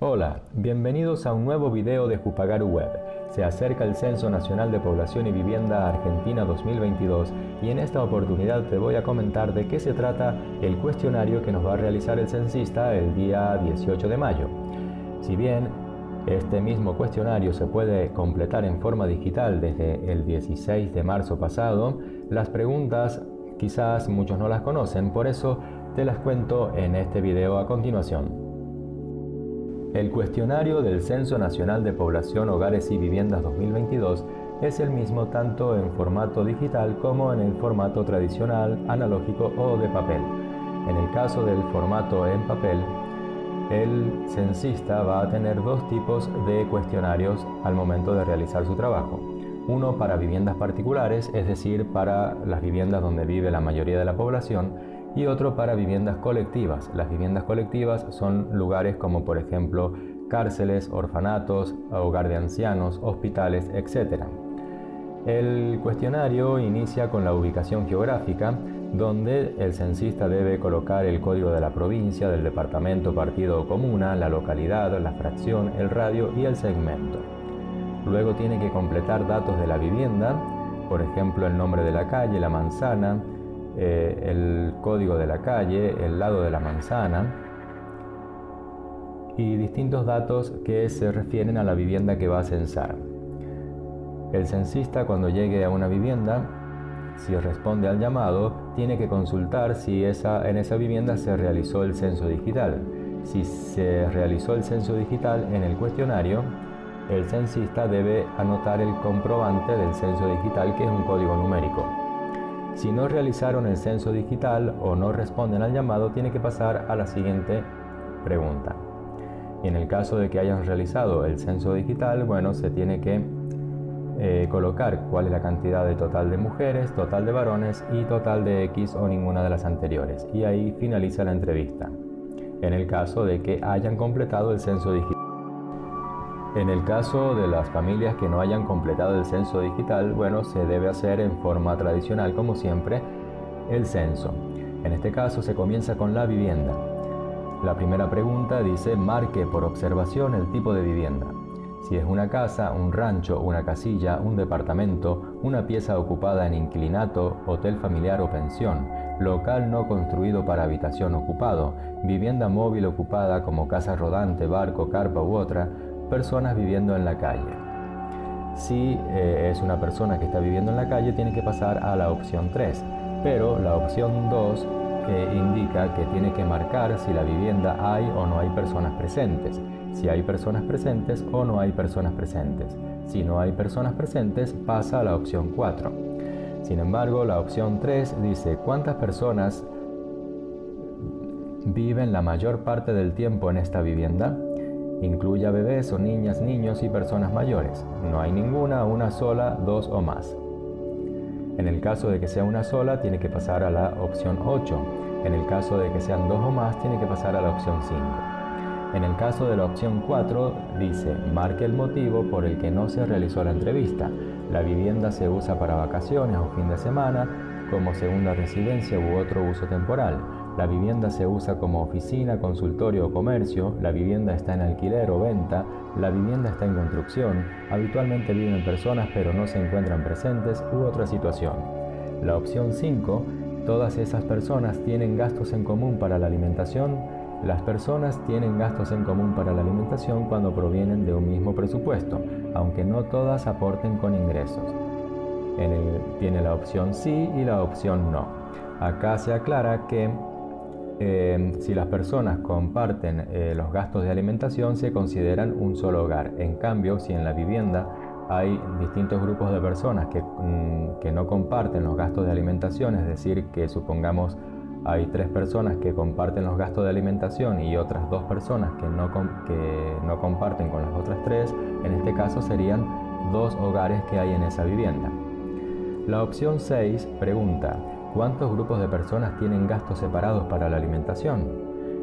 Hola, bienvenidos a un nuevo video de Jupagaru Web. Se acerca el Censo Nacional de Población y Vivienda Argentina 2022 y en esta oportunidad te voy a comentar de qué se trata el cuestionario que nos va a realizar el censista el día 18 de mayo. Si bien este mismo cuestionario se puede completar en forma digital desde el 16 de marzo pasado, las preguntas quizás muchos no las conocen, por eso te las cuento en este video a continuación. El cuestionario del Censo Nacional de Población, Hogares y Viviendas 2022 es el mismo tanto en formato digital como en el formato tradicional, analógico o de papel. En el caso del formato en papel, el censista va a tener dos tipos de cuestionarios al momento de realizar su trabajo. Uno para viviendas particulares, es decir, para las viviendas donde vive la mayoría de la población, y otro para viviendas colectivas. Las viviendas colectivas son lugares como por ejemplo cárceles, orfanatos, hogar de ancianos, hospitales, etc. El cuestionario inicia con la ubicación geográfica, donde el censista debe colocar el código de la provincia, del departamento, partido o comuna, la localidad, la fracción, el radio y el segmento. Luego tiene que completar datos de la vivienda, por ejemplo el nombre de la calle, la manzana, el código de la calle, el lado de la manzana y distintos datos que se refieren a la vivienda que va a censar. El censista, cuando llegue a una vivienda, si responde al llamado, tiene que consultar si en esa vivienda se realizó el censo digital. Si se realizó el censo digital en el cuestionario, el censista debe anotar el comprobante del censo digital, que es un código numérico. Si no realizaron el censo digital o no responden al llamado, tiene que pasar a la siguiente pregunta. Y en el caso de que hayan realizado el censo digital, bueno, se tiene que colocar cuál es la cantidad de total de mujeres, total de varones y total de X o ninguna de las anteriores. Y ahí finaliza la entrevista. En el caso de que hayan completado el censo digital. En el caso de las familias que no hayan completado el censo digital, bueno, se debe hacer en forma tradicional, como siempre, el censo. En este caso se comienza con la vivienda. La primera pregunta dice: marque por observación el tipo de vivienda. Si es una casa, un rancho, una casilla, un departamento, una pieza ocupada en inquilinato, hotel familiar o pensión, local no construido para habitación ocupado, vivienda móvil ocupada como casa rodante, barco, carpa u otra, personas viviendo en la calle. Si es una persona que está viviendo en la calle, tiene que pasar a la opción 3, pero la opción 2 indica que tiene que marcar si la vivienda hay o no hay personas presentes, si hay personas presentes o no hay personas presentes. Si no hay personas presentes, pasa a la opción 4. Sin embargo, la opción 3 dice: ¿cuántas personas viven la mayor parte del tiempo en esta vivienda? Incluye a bebés o niñas, niños y personas mayores. No hay ninguna, una sola, dos o más. En el caso de que sea una sola, tiene que pasar a la opción 8. En el caso de que sean dos o más, tiene que pasar a la opción 5. En el caso de la opción 4, dice: marque el motivo por el que no se realizó la entrevista. La vivienda se usa para vacaciones o fin de semana, como segunda residencia u otro uso temporal. La vivienda se usa como oficina, consultorio o comercio. La vivienda está en alquiler o venta. La vivienda está en construcción. Habitualmente viven personas pero no se encuentran presentes u otra situación. La opción 5. Todas esas personas tienen gastos en común para la alimentación. Las personas tienen gastos en común para la alimentación cuando provienen de un mismo presupuesto, aunque no todas aporten con ingresos. Tiene la opción sí y la opción no. Acá se aclara que si las personas comparten los gastos de alimentación, se consideran un solo hogar. En cambio, si en la vivienda hay distintos grupos de personas que no comparten los gastos de alimentación, es decir, que supongamos hay 3 personas que comparten los gastos de alimentación y otras 2 personas que no comparten con las otras 3, en este caso serían 2 hogares que hay en esa vivienda. La opción 6 pregunta: ¿cuántos grupos de personas tienen gastos separados para la alimentación?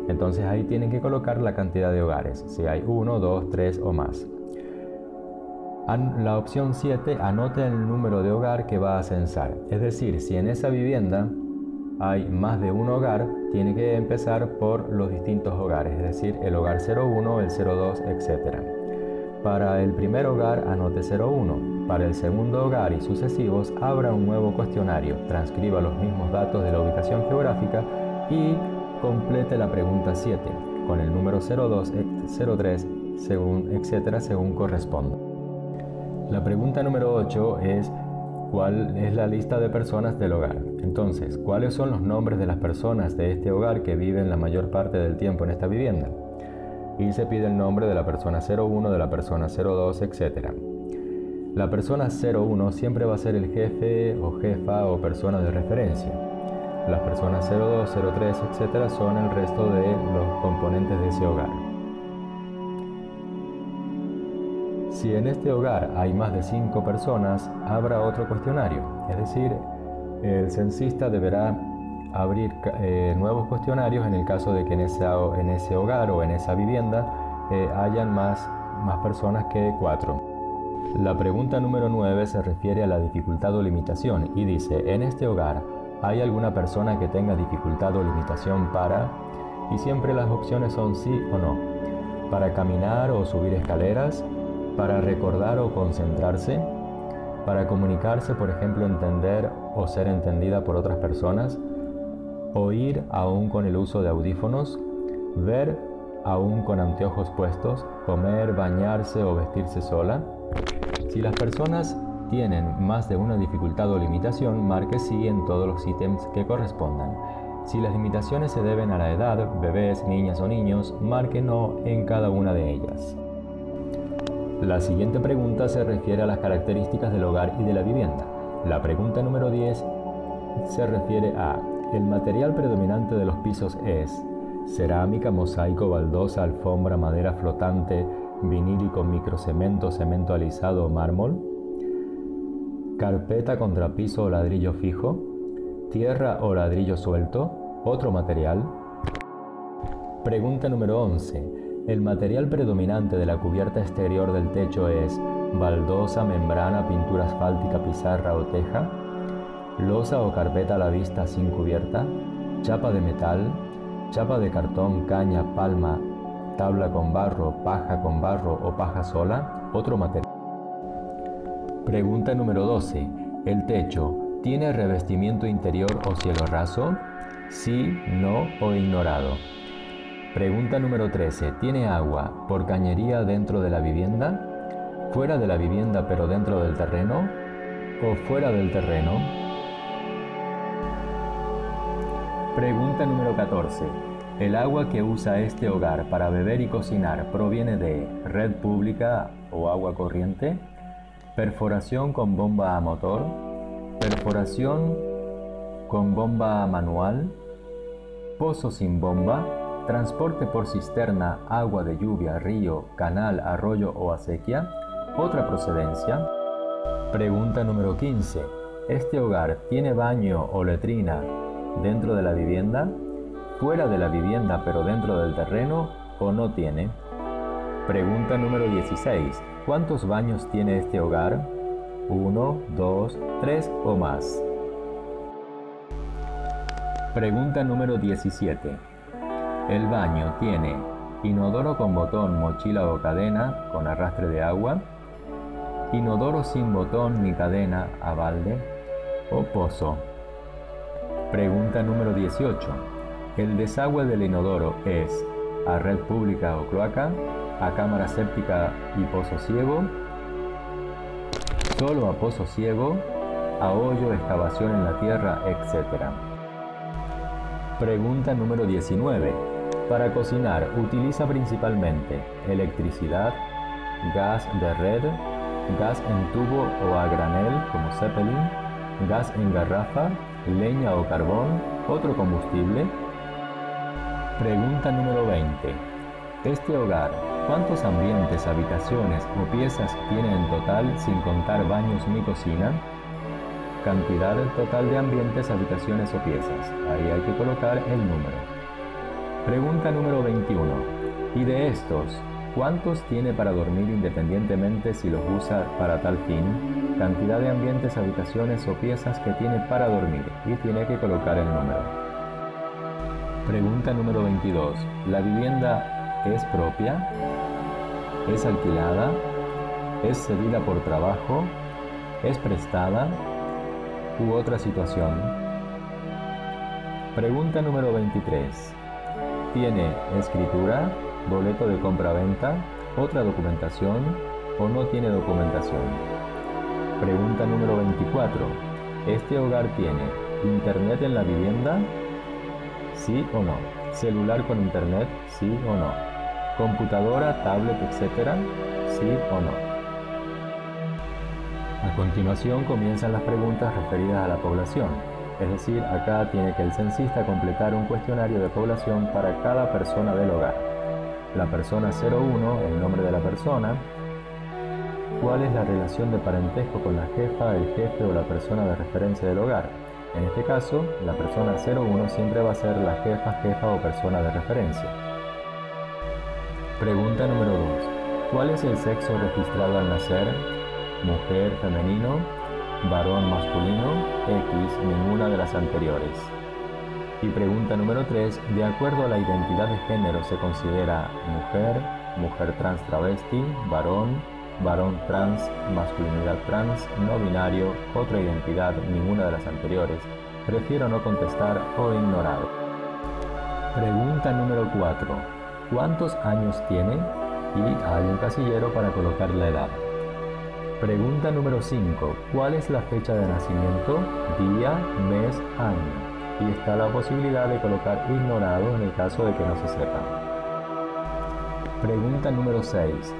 Entonces ahí tienen que colocar la cantidad de hogares, si hay 1, 2, 3 o más. La opción 7, anote el número de hogar que va a censar. Es decir, si en esa vivienda hay más de un hogar, tiene que empezar por los distintos hogares, es decir, el hogar 01, el 02, etc. Para el primer hogar anote 01. Para el segundo hogar y sucesivos, abra un nuevo cuestionario, transcriba los mismos datos de la ubicación geográfica y complete la pregunta 7 con el número 02, 03, etc. según corresponda. La pregunta número 8 es: ¿cuál es la lista de personas del hogar? Entonces, ¿cuáles son los nombres de las personas de este hogar que viven la mayor parte del tiempo en esta vivienda? Y se pide el nombre de la persona 01, de la persona 02, etc. La persona 01 siempre va a ser el jefe o jefa o persona de referencia. Las personas 02, 03, etc. son el resto de los componentes de ese hogar. Si en este hogar hay más de 5 personas, habrá otro cuestionario, es decir, el censista deberá abrir nuevos cuestionarios en el caso de que en ese hogar o en esa vivienda hayan más personas que 4. La pregunta número 9 se refiere a la dificultad o limitación y dice: en este hogar, ¿hay alguna persona que tenga dificultad o limitación para? Y siempre las opciones son sí o no. Para caminar o subir escaleras, para recordar o concentrarse, para comunicarse, por ejemplo, entender o ser entendida por otras personas, oír aún con el uso de audífonos, ver aún con anteojos puestos, comer, bañarse o vestirse sola. Si las personas tienen más de una dificultad o limitación, marque sí en todos los ítems que correspondan. Si las limitaciones se deben a la edad, bebés, niñas o niños, marque no en cada una de ellas. La siguiente pregunta se refiere a las características del hogar y de la vivienda. La pregunta número 10 se refiere a: el material predominante de los pisos es cerámica, mosaico, baldosa, alfombra, madera flotante, vinílico, microcemento, cemento alisado o mármol, carpeta, contrapiso o ladrillo fijo, tierra o ladrillo suelto, otro material. Pregunta número 11. El material predominante de la cubierta exterior del techo es baldosa, membrana, pintura asfáltica, pizarra o teja, losa o carpeta a la vista sin cubierta, chapa de metal, chapa de cartón, caña, palma, tabla con barro, paja con barro o paja sola, otro material. Pregunta número 12. ¿El techo tiene revestimiento interior o cielo raso? Sí, no o ignorado. Pregunta número 13. ¿Tiene agua por cañería dentro de la vivienda? ¿Fuera de la vivienda pero dentro del terreno? ¿O fuera del terreno? Pregunta número 14. ¿El agua que usa este hogar para beber y cocinar proviene de red pública o agua corriente? ¿Perforación con bomba a motor? ¿Perforación con bomba manual? ¿Pozo sin bomba? ¿Transporte por cisterna, agua de lluvia, río, canal, arroyo o acequia? Otra procedencia. Pregunta número 15. ¿Este hogar tiene baño o letrina dentro de la vivienda? ¿Fuera de la vivienda pero dentro del terreno o no tiene? Pregunta número 16. ¿Cuántos baños tiene este hogar? 1, 2, 3 o más. Pregunta número 17. El baño tiene inodoro con botón, mochila o cadena con arrastre de agua, inodoro sin botón ni cadena a balde o pozo. Pregunta número 18. ¿El desagüe del inodoro es a red pública o cloaca, a cámara séptica y pozo ciego, solo a pozo ciego, a hoyo, excavación en la tierra, etc.? Pregunta número 19. Para cocinar, utiliza principalmente electricidad, gas de red, gas en tubo o a granel como Zeppelin, gas en garrafa, leña o carbón, otro combustible. Pregunta número 20. Este hogar, ¿cuántos ambientes, habitaciones o piezas tiene en total sin contar baños ni cocina? Cantidad total de ambientes, habitaciones o piezas. Ahí hay que colocar el número. Pregunta número 21. Y de estos, ¿Cuántos tiene para dormir independientemente si los usa para tal fin? Cantidad de ambientes, habitaciones o piezas que tiene para dormir y tiene que colocar el número. Pregunta número 22. ¿La vivienda es propia? ¿Es alquilada? ¿Es cedida por trabajo? ¿Es prestada? ¿U otra situación? Pregunta número 23. ¿Tiene escritura, boleto de compra-venta, otra documentación o no tiene documentación? Pregunta número 24. ¿Este hogar tiene internet en la vivienda? ¿Sí o no? ¿Celular con internet? ¿Sí o no? ¿Computadora, tablet, etcétera? ¿Sí o no? A continuación comienzan las preguntas referidas a la población. Es decir, acá tiene que el censista completar un cuestionario de población para cada persona del hogar. La persona 01, el nombre de la persona. ¿Cuál es la relación de parentesco con la jefa, el jefe o la persona de referencia del hogar? En este caso, la persona 01 siempre va a ser la jefa o persona de referencia. Pregunta número 2. ¿Cuál es el sexo registrado al nacer? Mujer, femenino, varón, masculino, X, ninguna de las anteriores. Y pregunta número 3. De acuerdo a la identidad de género se considera mujer, mujer trans travesti, varón, varón trans, masculinidad trans, no binario, otra identidad, ninguna de las anteriores. Prefiero no contestar o ignorado. Pregunta número 4. ¿Cuántos años tiene? Y hay un casillero para colocar la edad. Pregunta número 5. ¿Cuál es la fecha de nacimiento? Día, mes, año. Y está la posibilidad de colocar ignorado en el caso de que no se sepa. Pregunta número 6.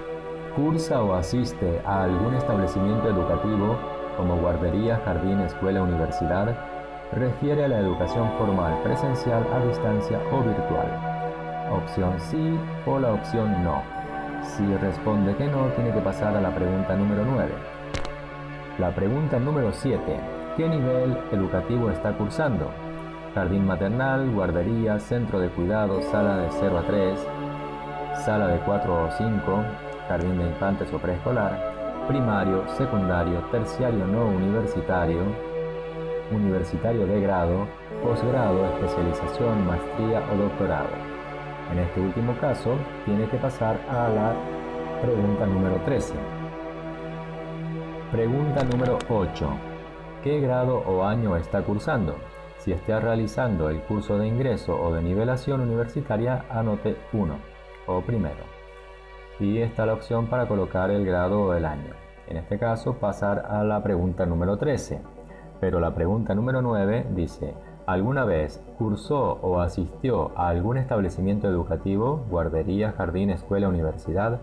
¿Cursa o asiste a algún establecimiento educativo como guardería, jardín, escuela, universidad? Refiere a la educación formal, presencial, a distancia o virtual. Opción sí o la opción no. Si responde que no, tiene que pasar a la pregunta número 9. La pregunta número 7. ¿Qué nivel educativo está cursando? Jardín maternal, guardería, centro de cuidado, sala de 0 a 3, sala de 4 o 5, jardín de infantes o preescolar, primario, secundario, terciario no universitario, universitario de grado, posgrado, especialización, maestría o doctorado. En este último caso, tiene que pasar a la pregunta número 13. Pregunta número 8. ¿Qué grado o año está cursando? Si está realizando el curso de ingreso o de nivelación universitaria, anote 1 o primero. Y está la opción para colocar el grado o el año. En este caso, pasar a la pregunta número 13. Pero la pregunta número 9 dice: ¿alguna vez cursó o asistió a algún establecimiento educativo, guardería, jardín, escuela, universidad?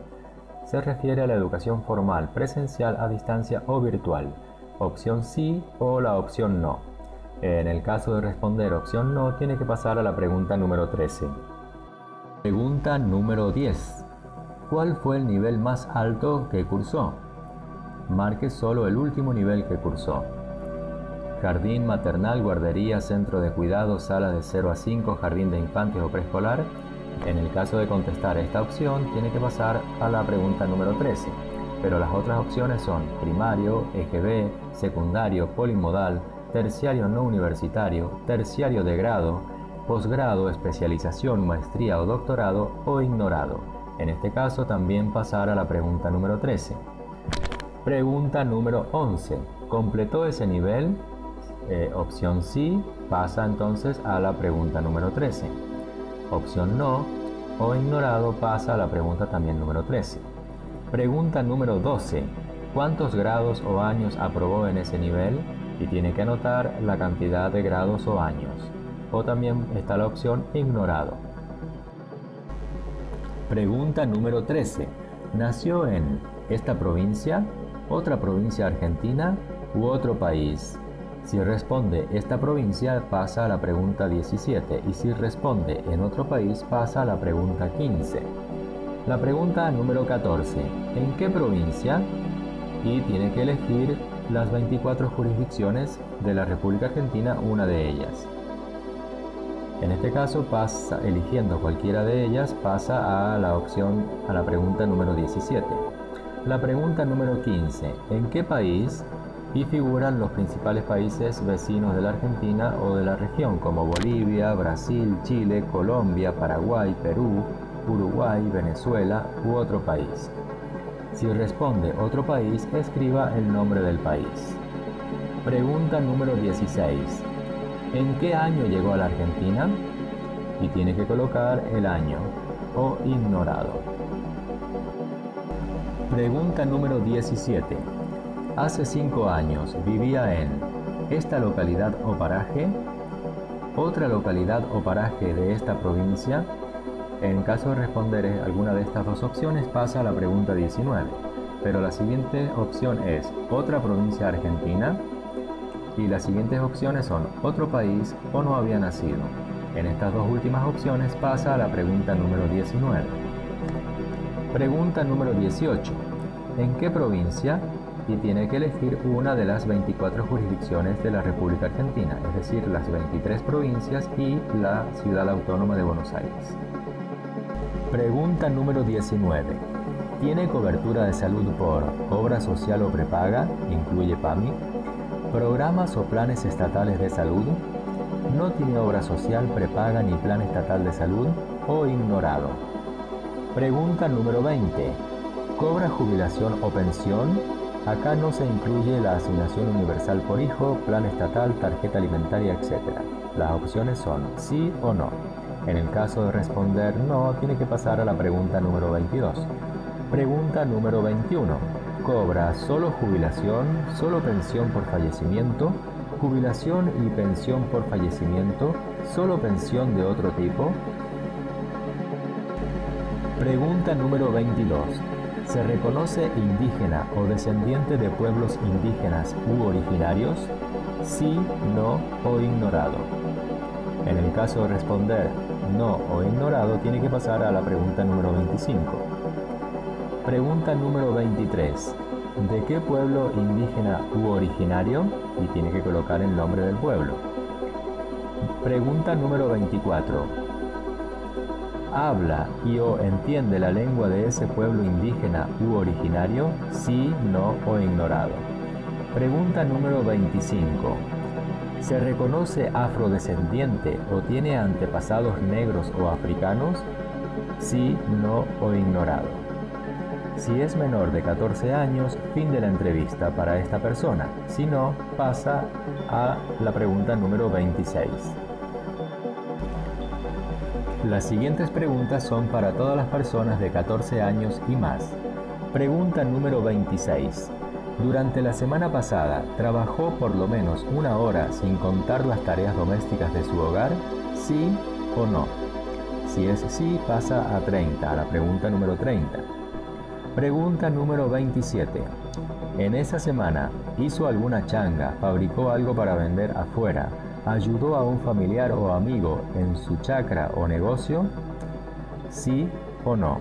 Se refiere a la educación formal, presencial, a distancia o virtual. Opción sí o la opción no. En el caso de responder opción no, tiene que pasar a la pregunta número 13. Pregunta número 10. ¿Cuál fue el nivel más alto que cursó? Marque solo el último nivel que cursó. Jardín maternal, guardería, centro de cuidado, sala de 0 a 5, jardín de infantes o preescolar. En el caso de contestar esta opción, tiene que pasar a la pregunta número 13. Pero las otras opciones son primario, EGB, secundario, polimodal, terciario no universitario, terciario de grado, posgrado, especialización, maestría o doctorado o ignorado. En este caso también pasar a la pregunta número 13. Pregunta número 11. ¿Completó ese nivel? Opción sí, pasa entonces a la pregunta número 13. Opción no o ignorado pasa a la pregunta también número 13. Pregunta número 12. ¿Cuántos grados o años aprobó en ese nivel? Y tiene que anotar la cantidad de grados o años. O también está la opción ignorado. Pregunta número 13. ¿Nació en esta provincia, otra provincia argentina u otro país? Si responde esta provincia, pasa a la pregunta 17 y si responde en otro país, pasa a la pregunta 15. La pregunta número 14. ¿En qué provincia? Y tiene que elegir las 24 jurisdicciones de la República Argentina, una de ellas. En este caso, eligiendo cualquiera de ellas, pasa a la pregunta número 17. La pregunta número 15. ¿En qué país? Y figuran los principales países vecinos de la Argentina o de la región, como Bolivia, Brasil, Chile, Colombia, Paraguay, Perú, Uruguay, Venezuela u otro país. Si responde otro país, escriba el nombre del país. Pregunta número 16. ¿En qué año llegó a la Argentina? Y tiene que colocar el año o ignorado. Pregunta número 17. Hace 5 años vivía en esta localidad o paraje, otra localidad o paraje de esta provincia. En caso de responder alguna de estas dos opciones, pasa a la pregunta 19. Pero la siguiente opción es otra provincia argentina. Y las siguientes opciones son otro país o no había nacido. En estas dos últimas opciones pasa a la pregunta número 19. Pregunta número 18. ¿En qué provincia? Y tiene que elegir una de las 24 jurisdicciones de la República Argentina, es decir, las 23 provincias y la Ciudad Autónoma de Buenos Aires. Pregunta número 19. ¿Tiene cobertura de salud por obra social o prepaga? Incluye PAMI. ¿Programas o planes estatales de salud? ¿No tiene obra social, prepaga ni plan estatal de salud? O ignorado. Pregunta número 20. ¿Cobra jubilación o pensión? Acá no se incluye la asignación universal por hijo, plan estatal, tarjeta alimentaria, etc. Las opciones son sí o no. En el caso de responder no, tiene que pasar a la pregunta número 22. Pregunta número 21. ¿Cobra solo jubilación, solo pensión por fallecimiento, jubilación y pensión por fallecimiento, solo pensión de otro tipo? Pregunta número 22. ¿Se reconoce indígena o descendiente de pueblos indígenas u originarios? Sí, no o ignorado. En el caso de responder no o ignorado, tiene que pasar a la pregunta número 25. Pregunta número 23. ¿De qué pueblo indígena u originario? Y tiene que colocar el nombre del pueblo. Pregunta número 24. ¿Habla y o entiende la lengua de ese pueblo indígena u originario? Sí, no o ignorado. Pregunta número 25. ¿Se reconoce afrodescendiente o tiene antepasados negros o africanos? Sí, no o ignorado. Si es menor de 14 años, fin de la entrevista para esta persona. Si no, pasa a la pregunta número 26. Las siguientes preguntas son para todas las personas de 14 años y más. Pregunta número 26. Durante la semana pasada, ¿trabajó por lo menos 1 hora sin contar las tareas domésticas de su hogar? ¿Sí o no? Si es sí, pasa a 30, a la pregunta número 30. Pregunta número 27. En esa semana, ¿hizo alguna changa, fabricó algo para vender afuera, ayudó a un familiar o amigo en su chacra o negocio? ¿Sí o no?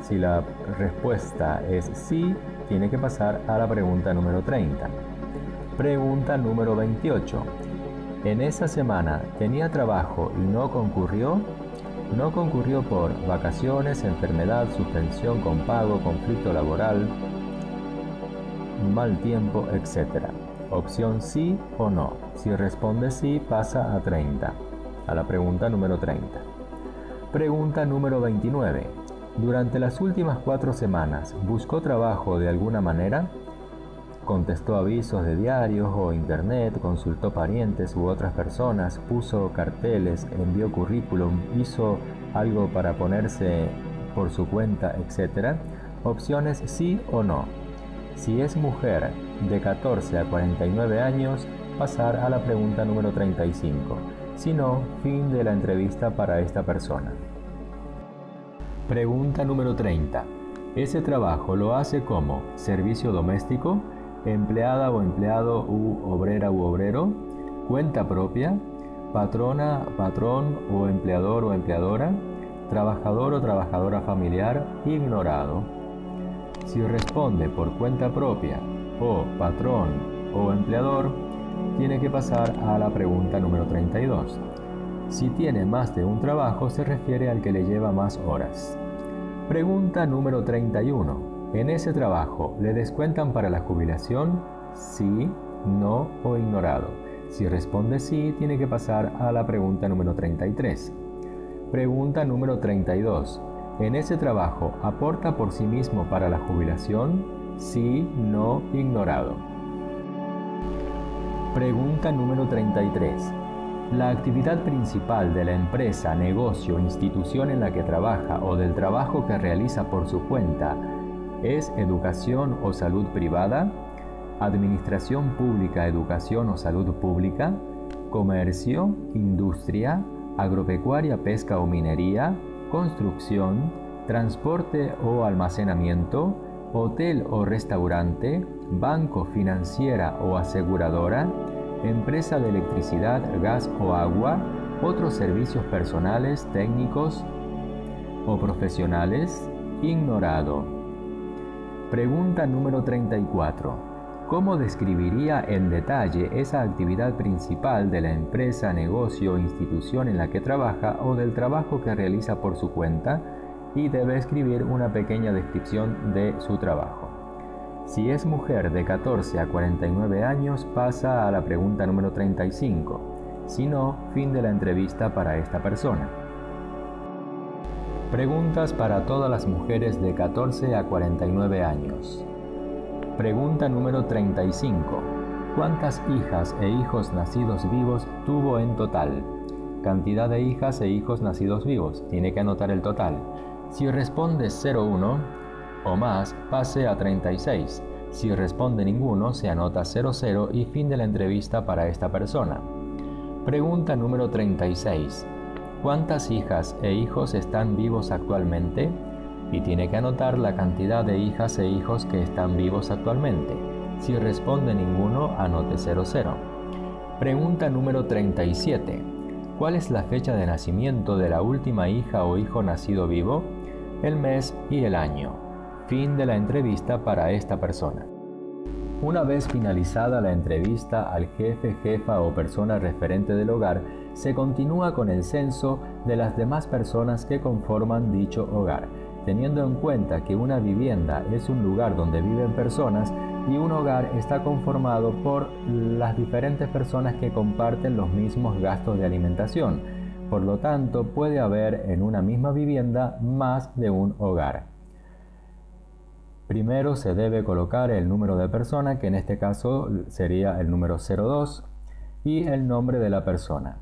Si la respuesta es sí, tiene que pasar a la pregunta número 30. Pregunta número 28. En esa semana, ¿tenía trabajo y no concurrió? No concurrió por vacaciones, enfermedad, suspensión con pago, conflicto laboral, mal tiempo, etc. Opción sí o no. Si responde sí, pasa a 30, a la pregunta número 30. Pregunta número 29. Durante las últimas 4 semanas, ¿buscó trabajo de alguna manera? Contestó avisos de diarios o internet, consultó parientes u otras personas, puso carteles, envió currículum, hizo algo para ponerse por su cuenta, etc. Opciones sí o no. Si es mujer de 14 a 49 años, pasar a la pregunta número 35. Si no, fin de la entrevista para esta persona. Pregunta número 30. ¿Ese trabajo lo hace como servicio doméstico, empleada o empleado u obrero, cuenta propia, patrona, patrón o empleadora, trabajador o trabajadora familiar, ignorado? Si responde por cuenta propia o patrón o empleador, tiene que pasar a la pregunta número 32. Si tiene más de un trabajo, se refiere al que le lleva más horas. Pregunta número 31. ¿En ese trabajo le descuentan para la jubilación? Sí, no o ignorado. Si responde sí, tiene que pasar a la pregunta número 33. Pregunta número 32. ¿En ese trabajo aporta por sí mismo para la jubilación? Sí, no, ignorado. Pregunta número 33. ¿La actividad principal de la empresa, negocio, institución en la que trabaja o del trabajo que realiza por su cuenta es educación o salud privada? ¿Administración pública, educación o salud pública? ¿Comercio, industria, agropecuaria, pesca o minería? ¿Construcción, transporte o almacenamiento? ¿Hotel o restaurante? ¿Banco, financiera o aseguradora? ¿Empresa de electricidad, gas o agua? ¿Otros servicios personales, técnicos o profesionales? Ignorado. Pregunta número 34. ¿Cómo describiría en detalle esa actividad principal de la empresa, negocio o institución en la que trabaja o del trabajo que realiza por su cuenta? Y debe escribir una pequeña descripción de su trabajo. Si es mujer de 14 a 49 años, pasa a la pregunta número 35. Si no, fin de la entrevista para esta persona. Preguntas para todas las mujeres de 14 a 49 años. Pregunta número 35. ¿Cuántas hijas e hijos nacidos vivos tuvo en total? Cantidad de hijas e hijos nacidos vivos. Tiene que anotar el total. Si responde 01 o más, pase a 36. Si responde ninguno, se anota 00 y fin de la entrevista para esta persona. Pregunta número 36. ¿Cuántas hijas e hijos están vivos actualmente? Y tiene que anotar la cantidad de hijas e hijos que están vivos actualmente. Si responde ninguno, anote 00. Pregunta número 37. ¿Cuál es la fecha de nacimiento de la última hija o hijo nacido vivo? El mes y el año. Fin de la entrevista para esta persona. Una vez finalizada la entrevista al jefe, jefa o persona referente del hogar, se continúa con el censo de las demás personas que conforman dicho hogar, teniendo en cuenta que una vivienda es un lugar donde viven personas y un hogar está conformado por las diferentes personas que comparten los mismos gastos de alimentación. Por lo tanto, puede haber en una misma vivienda más de un hogar. Primero se debe colocar el número de persona, que en este caso sería el número 02, y el nombre de la persona.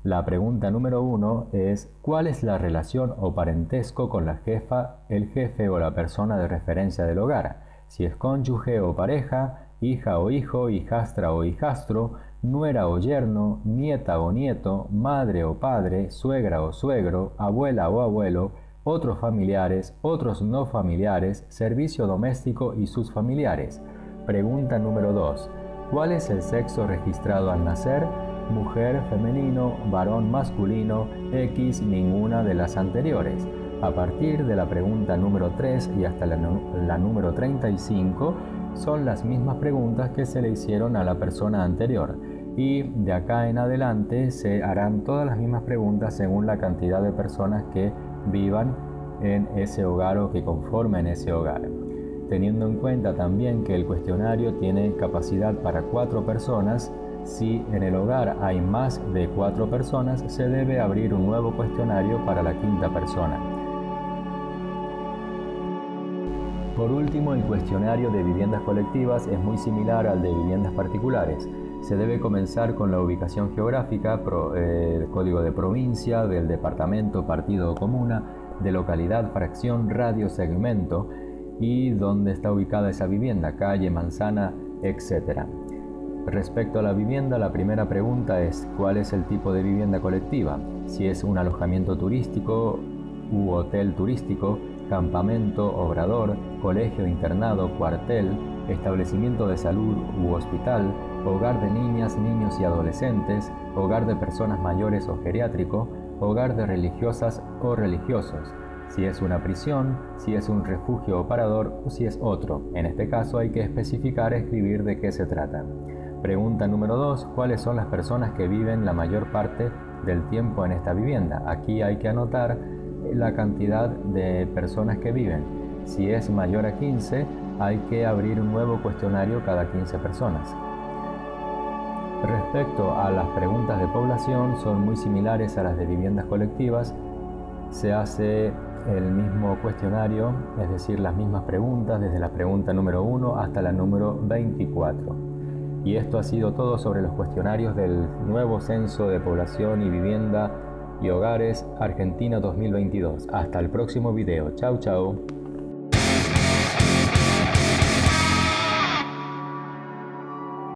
La pregunta número 1 es: ¿cuál es la relación o parentesco con la jefa, el jefe o la persona de referencia del hogar? Si es cónyuge o pareja, hija o hijo, hijastra o hijastro, nuera o yerno, nieta o nieto, madre o padre, suegra o suegro, abuela o abuelo, otros familiares, otros no familiares, servicio doméstico y sus familiares. Pregunta número 2. ¿Cuál es el sexo registrado al nacer? Mujer, femenino, varón, masculino, X, ninguna de las anteriores. A partir de la pregunta número 3 y hasta la número 35 son las mismas preguntas que se le hicieron a la persona anterior. Y de acá en adelante se harán todas las mismas preguntas según la cantidad de personas que vivan en ese hogar o que conformen ese hogar. Teniendo en cuenta también que el cuestionario tiene capacidad para 4 personas, si en el hogar hay más de 4 personas, se debe abrir un nuevo cuestionario para la 5ª persona. Por último, el cuestionario de viviendas colectivas es muy similar al de viviendas particulares. Se debe comenzar con la ubicación geográfica, el código de provincia, del departamento, partido o comuna, de localidad, fracción, radio, segmento y dónde está ubicada esa vivienda, calle, manzana, etc. Respecto a la vivienda, la primera pregunta es: ¿cuál es el tipo de vivienda colectiva? Si es un alojamiento turístico u hotel turístico, campamento, obrador, colegio, internado, cuartel, establecimiento de salud u hospital, hogar de niñas, niños y adolescentes, hogar de personas mayores o geriátrico, hogar de religiosas o religiosos, si es una prisión, si es un refugio o parador o si es otro. En este caso hay que especificar, escribir de qué se trata. Pregunta número 2. ¿Cuáles son las personas que viven la mayor parte del tiempo en esta vivienda. Aquí hay que anotar la cantidad de personas que viven. Si es mayor a 15, hay que abrir un nuevo cuestionario cada 15 personas. Respecto a las preguntas de población, son muy similares a las de viviendas colectivas. Se hace el mismo cuestionario, es decir, las mismas preguntas, desde la pregunta número 1 hasta la número 24. Y esto ha sido todo sobre los cuestionarios del nuevo Censo de Población y Vivienda y Hogares Argentina 2022. Hasta el próximo video. Chau, chau.